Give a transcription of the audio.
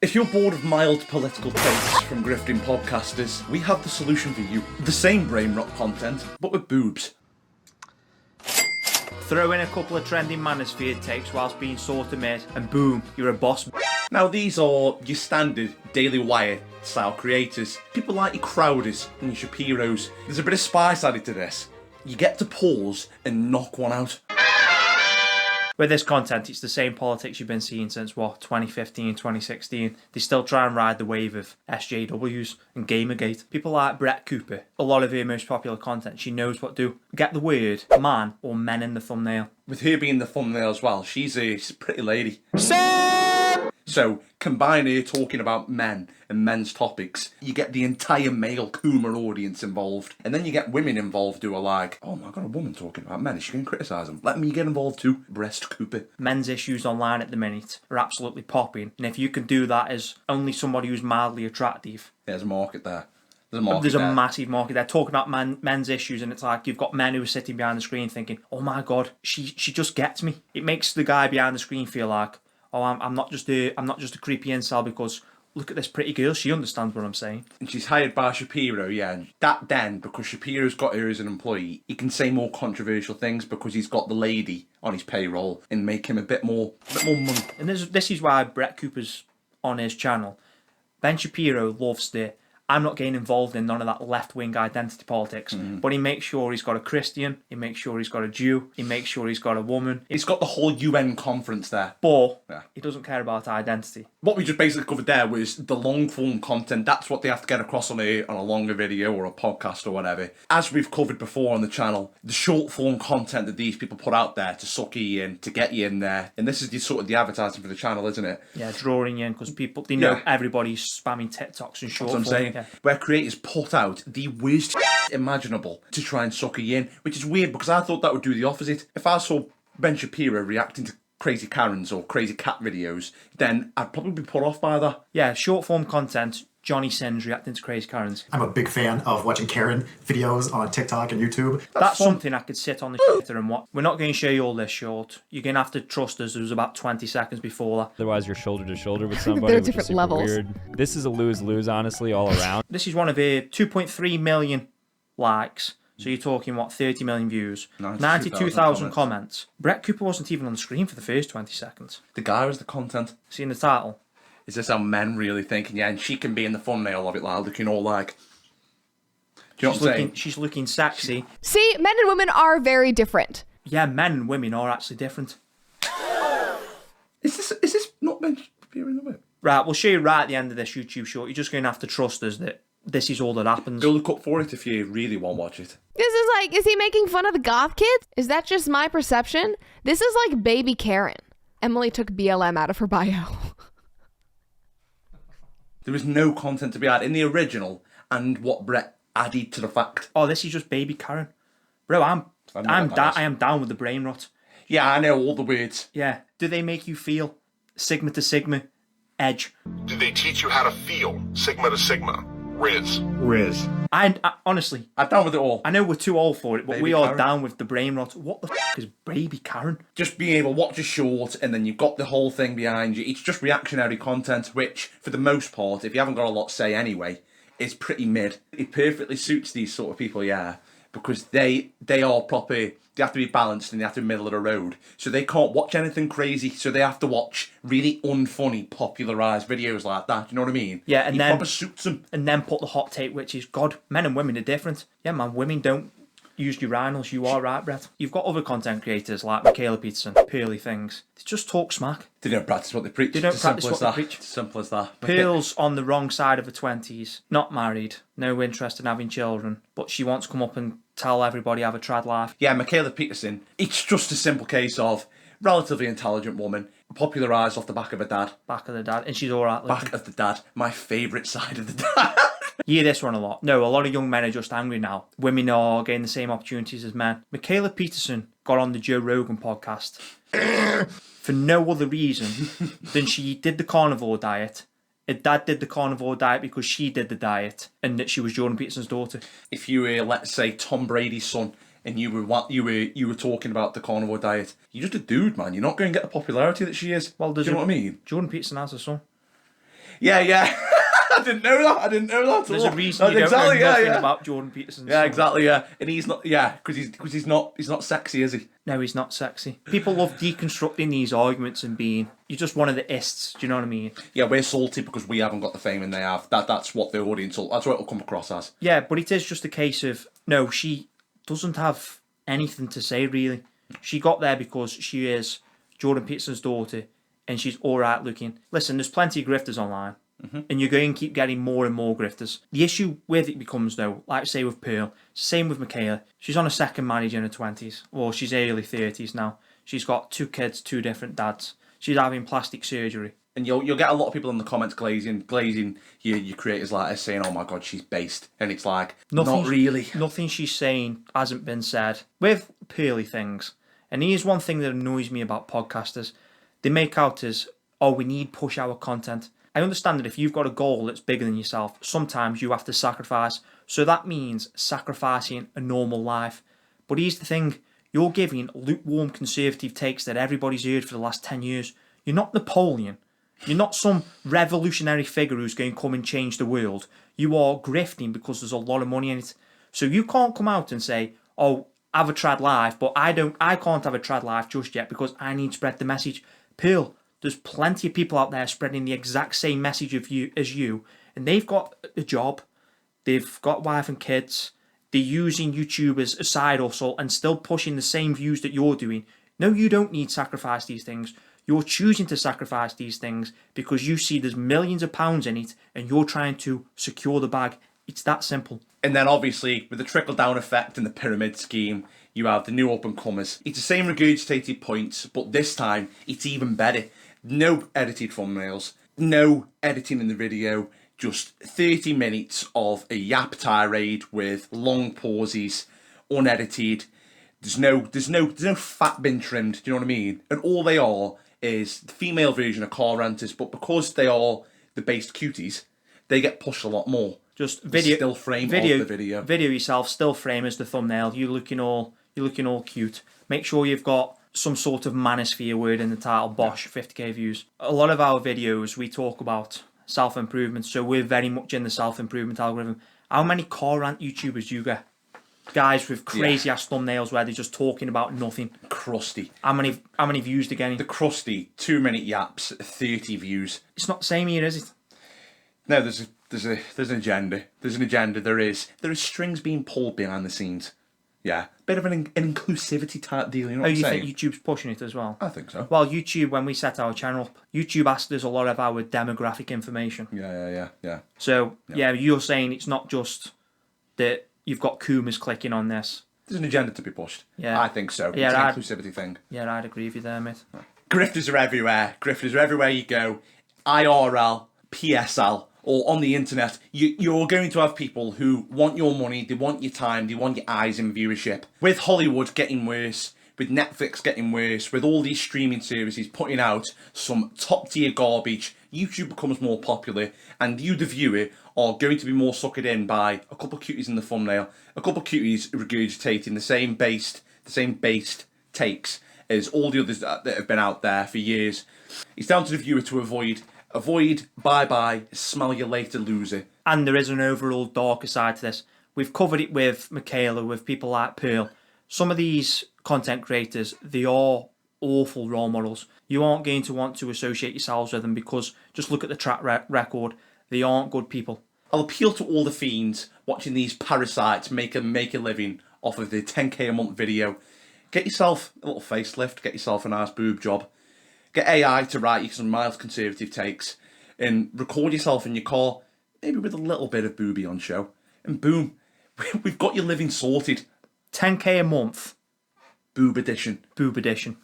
If you're bored of mild political takes from grifting podcasters, we have the solution for you. The same Brainrot content, but with boobs. Throw in a couple of trending manosphere takes whilst being sort of made, and boom, you're a boss. Now these are your standard Daily Wire style creators. People like your Crowders and your Shapiros. There's a bit of spice added to this. You get to pause and knock one out. With this content, it's the same politics you've been seeing since, 2015, 2016. They still try and ride the wave of SJWs and Gamergate. People like Brett Cooper, a lot of her most popular content, she knows what to do. Get the word man or men in the thumbnail. With her being the thumbnail as well, she's a pretty lady. So, combine her talking about men and men's topics, you get the entire male Kuma audience involved. And then you get women involved who are like, oh my god, a woman talking about men, is she going to criticise them? Let me get involved too. Breast Cooper. Men's issues online at the minute are absolutely popping. And if you can do that as only somebody who's mildly attractive... There's a market there. There's a massive market there. Talking about men's issues, and it's like you've got men who are sitting behind the screen thinking, oh my god, she just gets me. It makes the guy behind the screen feel like, oh, I'm not just a creepy incel because look at this pretty girl, she understands what I'm saying. And she's hired by Shapiro, yeah. And that then, because Shapiro's got her as an employee, he can say more controversial things because he's got the lady on his payroll and make him a bit more money. And this is why Brett Cooper's on his channel. Ben Shapiro loves the I'm not getting involved in none of that left-wing identity politics. But he makes sure he's got a Christian, he makes sure he's got a Jew, he makes sure he's got a woman. He's got the whole UN conference there. But he doesn't care about identity. What we just basically covered there was the long-form content. That's what they have to get across on a longer video or a podcast or whatever. As we've covered before on the channel, the short-form content that these people put out there to suck you in, to get you in there. And this is the advertising for the channel, isn't it? Yeah, drawing you in because people, they know everybody's spamming TikToks and short form. That's what I'm saying. Where creators put out the worst imaginable to try and sucker you in, which is weird because I thought that would do the opposite. If I saw Ben Shapiro reacting to crazy Karens or crazy cat videos, then I'd probably be put off by that. Yeah, short form content, Johnny Sins reacting to crazy Karens. I'm a big fan of watching Karen videos on TikTok and YouTube. That's something I could sit on the shitter and watch. We're not going to show you all this short. You're going to have to trust us. There was about 20 seconds before that. Otherwise, you're shoulder to shoulder with somebody. They're different levels. Weird. This is a lose-lose, honestly, all around. This is one of the 2.3 million likes. So you're talking, 30 million views, 92,000 comments. Brett Cooper wasn't even on the screen for the first 20 seconds. The guy was the content. See in the title? Is this how men really thinking? Yeah, and she can be in the thumbnail of it, like looking all like. Do you know what I'm saying? She's looking sexy. See, men and women are very different. Yeah, men and women are actually different. Is this not meant to be in the way? Right, we'll show you right at the end of this YouTube short. You're just going to have to trust us that this is all that happens. Go look up for it if you really want to watch it. This is like, is he making fun of the goth kids? Is that just my perception? This is like baby Karen. Emily took BLM out of her bio. There was no content to be had in the original, and what Brett added to the fact. Oh, this is just baby Karen, bro. I am down with the brain rot. Yeah, I know all the words. Yeah. Do they make you feel sigma to sigma, edge? Do they teach you how to feel sigma to sigma, Riz? I honestly, I'm down with it all. I know we're too old for it, but Baby we are Karen. down with the brain rot. What the is baby Karen? Just being able to watch a short and then you've got the whole thing behind you. It's just reactionary content, which, for the most part, if you haven't got a lot to say anyway, is pretty mid. It perfectly suits these sort of people, yeah, because they are proper. They have to be balanced and they have to be middle of the road. So they can't watch anything crazy. So they have to watch really unfunny, popularised videos like that. You know what I mean? Yeah, and it then proper suits them. And then put the hot take, which is, God, men and women are different. Yeah, man, women don't use urinals. You are right, Brett. You've got other content creators like Michaela Peterson, Pearly Things. They just talk smack. They don't practice what they preach. They don't practice what they preach. It's simple as that. Pearl's on the wrong side of her 20s, not married, no interest in having children, but she wants to come up and tell everybody have a trad life. Yeah, Michaela Peterson, it's just a simple case of relatively intelligent woman, popularised off the back of her dad. Back of the dad, and she's alright. Back of the dad, my favourite side of the dad. You hear this one a lot. No, a lot of young men are just angry now. Women are getting the same opportunities as men. Michaela Peterson got on the Joe Rogan podcast for no other reason than she did the carnivore diet. Her dad did the carnivore diet because she did the diet, and that she was Jordan Peterson's daughter. If you were, let's say, Tom Brady's son, and you were talking about the carnivore diet, you're just a dude, man. You're not going to get the popularity that she is. Well, do you know what I mean? Jordan Peterson has a son. Yeah. I didn't know that. There's a reason you don't know nothing about Jordan Peterson's Yeah, son. exactly. Yeah, and he's not. Yeah, because he's not sexy, is he? No, he's not sexy. People love deconstructing these arguments and being, you're just one of the ists, do you know what I mean? Yeah, we're salty because we haven't got the fame and they have. That's what the audience will. That's what it'll come across as. Yeah, but it is just a case of, no, she doesn't have anything to say, really. She got there because she is Jordan Peterson's daughter and she's alright looking. Listen, there's plenty of grifters online. And you're going to keep getting more and more grifters. The issue with it becomes, though, like I say with Pearl, same with Michaela. She's on a second marriage in her 20s, or she's early 30s now. She's got 2 kids, 2 different dads. She's having plastic surgery. And you'll get a lot of people in the comments glazing your creators like this, saying, "Oh my God, she's based," and it's like, not really. Nothing she's saying hasn't been said with Pearly things. And here's one thing that annoys me about podcasters: they make out as, "Oh, we need push hour content." I understand that if you've got a goal that's bigger than yourself, sometimes you have to sacrifice. So that means sacrificing a normal life. But here's the thing: you're giving lukewarm conservative takes that everybody's heard for the last 10 years. You're not Napoleon. You're not some revolutionary figure who's going to come and change the world. You are grifting because there's a lot of money in it. So you can't come out and say, "Oh, have a trad life," but I can't have a trad life just yet because I need to spread the message. Pearl, there's plenty of people out there spreading the exact same message of you as you, and they've got a job, they've got wife and kids, they're using YouTube as a side hustle and still pushing the same views that you're doing. No, you don't need to sacrifice these things. You're choosing to sacrifice these things because you see there's millions of pounds in it and you're trying to secure the bag. It's that simple. And then obviously with the trickle-down effect and the pyramid scheme, you have the new up-and-comers. It's the same regurgitated points, but this time it's even better. No edited thumbnails, no editing in the video, just 30 minutes of a yap tirade with long pauses, unedited. There's no fat bin trimmed, do you know what I mean? And all they are is the female version of car ranters, but because they are the based cuties, they get pushed a lot more. Just video, still frame of the video. Video yourself, still frame as the thumbnail. You're looking all cute. Make sure you've got some sort of manosphere word in the title. Bosh, 50k views. A lot of our videos we talk about self-improvement, so we're very much in the self-improvement algorithm. How many car rant YouTubers do you get? Guys with crazy ass thumbnails where they're just talking about nothing. Crusty. How many views they're getting? The crusty 2-minute yaps, 30 views. It's not the same here, is it? No, there's an agenda. There's an agenda. There is strings being pulled behind the scenes. Yeah, bit of an inclusivity type deal. You know what I'm saying? Think YouTube's pushing it as well? I think so. Well, YouTube, when we set our channel up, YouTube asked us a lot of our demographic information. Yeah. So yeah, you're saying it's not just that you've got Kumas clicking on this. There's an agenda to be pushed. Yeah, I think so. Yeah, it's an inclusivity thing. Yeah, I'd agree with you there, mate. Grifters are everywhere. Grifters are everywhere you go. IRL, PSL, or on the internet. You're going to have people who want your money, they want your time, they want your eyes in viewership. With Hollywood getting worse, with Netflix getting worse, with all these streaming services putting out some top tier garbage, YouTube becomes more popular, and you, the viewer, are going to be more suckered in by a couple of cuties in the thumbnail, a couple of cuties regurgitating the same based takes as all the others that have been out there for years. It's down to the viewer to avoid, bye-bye, smell you later, loser. And there is an overall darker side to this. We've covered it with Michaela, with people like Pearl. Some of these content creators, they are awful role models. You aren't going to want to associate yourselves with them because just look at the track record. They aren't good people. I'll appeal to all the fiends watching these parasites make a living off of the 10k a month video. Get yourself a little facelift, get yourself a nice boob job. Get AI to write you some mild conservative takes and record yourself in your car, maybe with a little bit of booby on show. And boom, we've got your living sorted. 10k a month. Boob edition. Boob edition.